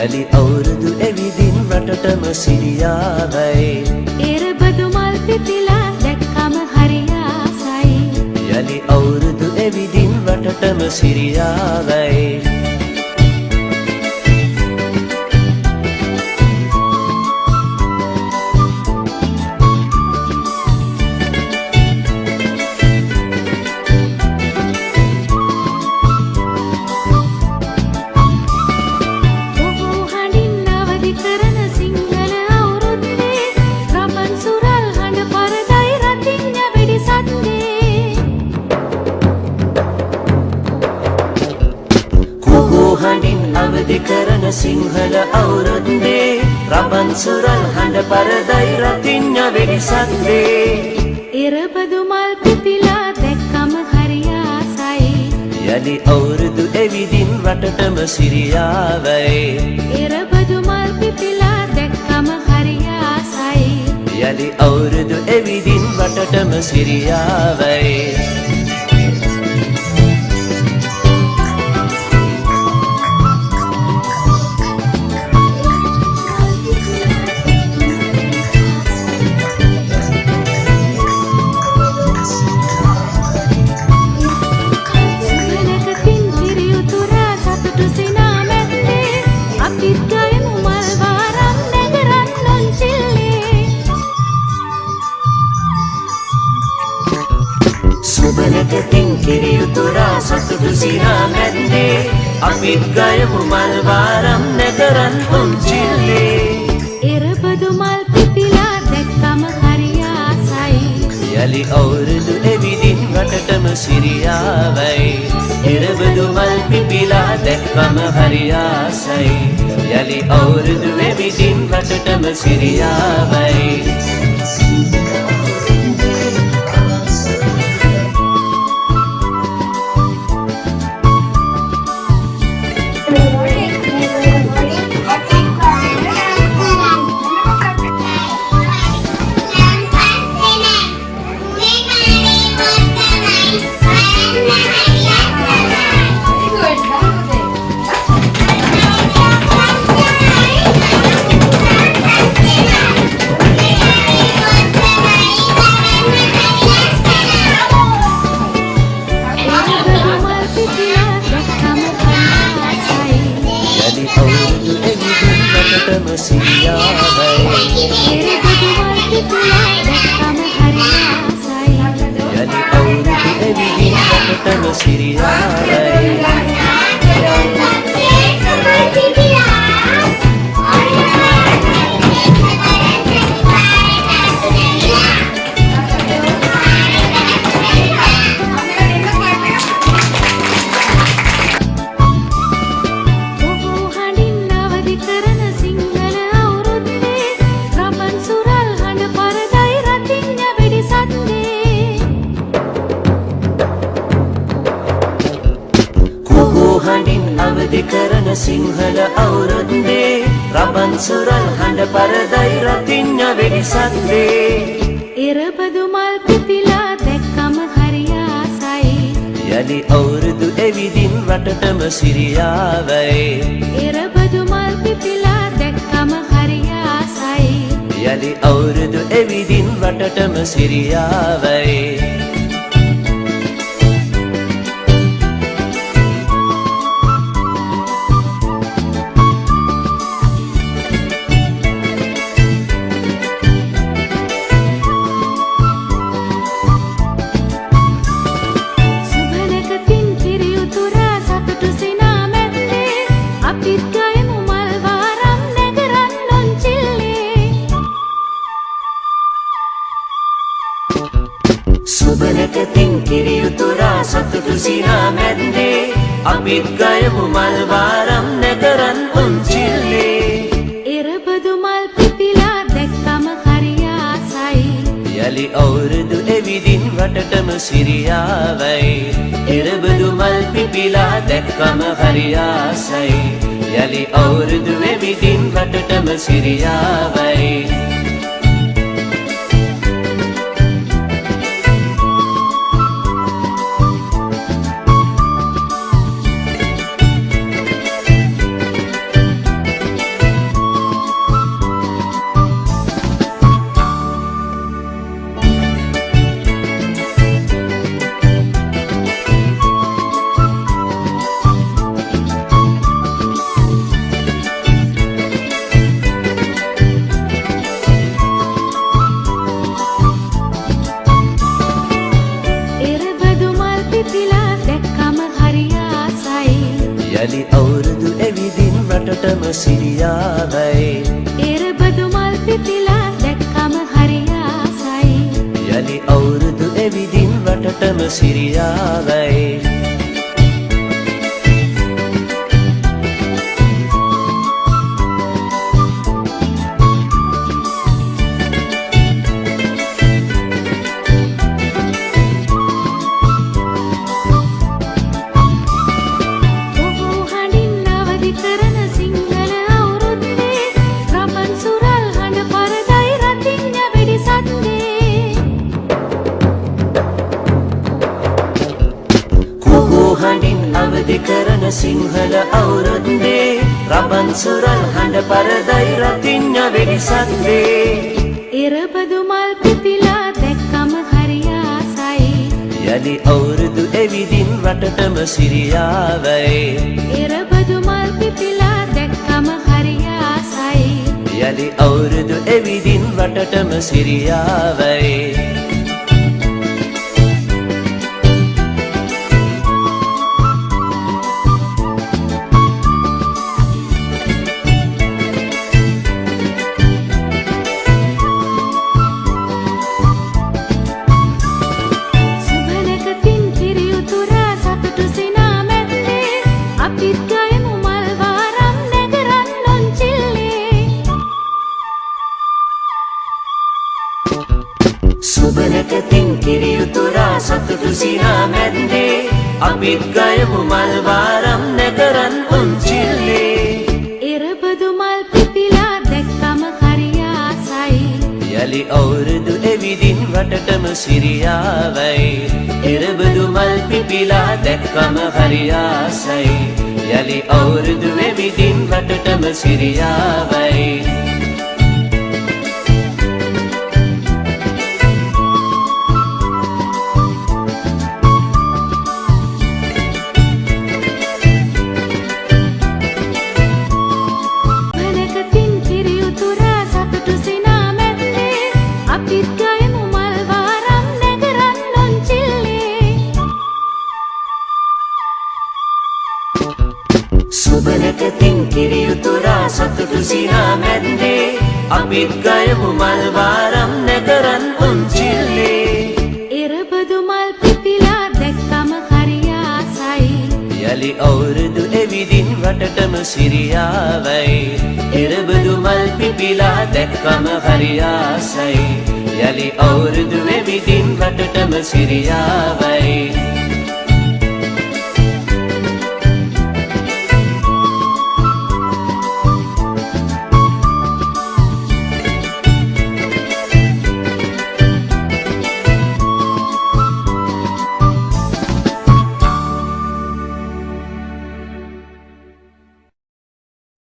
යලි අවුරුදු එවිදින් රටටම සිරියාවයි එරබදු මල් පිපිලා දැක්කම හරි ආසයි යලි අවුරුදු එවිදින් රටටම සිරියාවයි අවදි කරන සිංහල අවුරුද්දේ රබන් සුරල් හඬ පරදයි රතිඤ්ඤ වෙඩිසද්දේ එරබදු මල් පිපිලා දැක්කම හරි ආසයි යලි අවුරුදු එවිදින් රටටම සිරියාවයි එරබදු මල් පිපිලා දැක්කම හරි ආසයි යලි අවුරුදු එවිදින් රටටම සිරියාවයි සුබලකකින් කිරියුතුරා සතුටු සිනා මැද්දේ අපිත් ගයමු මල් වාරම් නැකරන් පුංචිල්ලේ එරබදු මල් පිපිලා දැක්කම හරි ආසයි යලි අවුරුදු එවිදින් රටටම සිරියාවයි එරබදු මල් පිපිලා දැක්කම හරි ආසයි යලි අවුරුදු එවිදින් රටටම සිරියාවයි අවදි කරන සිංහල අවුරුද්දේ රබන් සුරල් හඬ පරදයි රතිඤ්ඤ වෙඩිසද්දේ එරබදු මල් පිපිලා දැක්කම හරි ආසයි යලි අවුරුදු එවිදින් රටටම සිරියාවයි එරබදු මල් පිපිලා දැක්කම හරි ආසයි යලි අවුරුදු එවිදින් රටටම සිරියාවයි සුබලකකින් කිරියුතුරා සතුටු සිනා මැද්දේ අපිත් ගයමු මල් වාරම් නැකරන් පුංචිල්ලේ එරබදු මල් පිපිලා දැක්කම හරි ආසයි යලි අවුරුදු එවිදින් රටටම සිරියාවයි එරබදු මල් පිපිලා දැක්කම හරි ආසයි යලි අවුරුදු එවිදින් රටටම සිරියාවයි යලි අවුරුදු එවිදින් රටටම සිරියාවයි එරබදු මල් පිපිලා දැක්කම හරි ආසයි යලි අවුරුදු එවිදින් රටටම සිරියාවයි අවදි කරන සිංහල අවුරුද්දේ රබන් සුරල් හඬ පරදයි රතිඤ්ඤ වෙඩි සද්දේ එරබදු මල් පිපිලා දැක්කම හරි ආසයි යලි අවුරුදු එවිදින් රටටම සිරියාවයි එරබදු මල් පිපිලා දැක්කම හරි ආසයි යලි අවුරුදු එවිදින් රටටම සිරියාවයි සුබනකතින් කිරියුතුරා සතුටු සිනා මැද්දේ අපිත් ගයමු මල් වාරම් නැකරන් උන්චිල්ලේ එරබදු මල් පිපිලා දැක්කම හරි ආසයි යලි අවුරුදු එවිදින් රටටම සිරියාවයි එරබදු මල් පිපිලා දැක්කම හරි ආසයි යලි අවුරුදු එවිදින් රටටම සිරියාවයි සුබනකතින් කිරියුතුරා සතුටු සිනා මැද්දේ අපිත් ගයමු මල් වාරම් නැකරන් උන්චිල්ලේ එරබදු මල් පිපිලා දැක්කම හරි ආසයි යලි අවුරුදු එවිදින් රටටම සිරියාවයි එරබදු මල් පිපිලා දැක්කම හරි ආසයි යලි අවුරුදු එවිදින් රටටම සිරියාවයි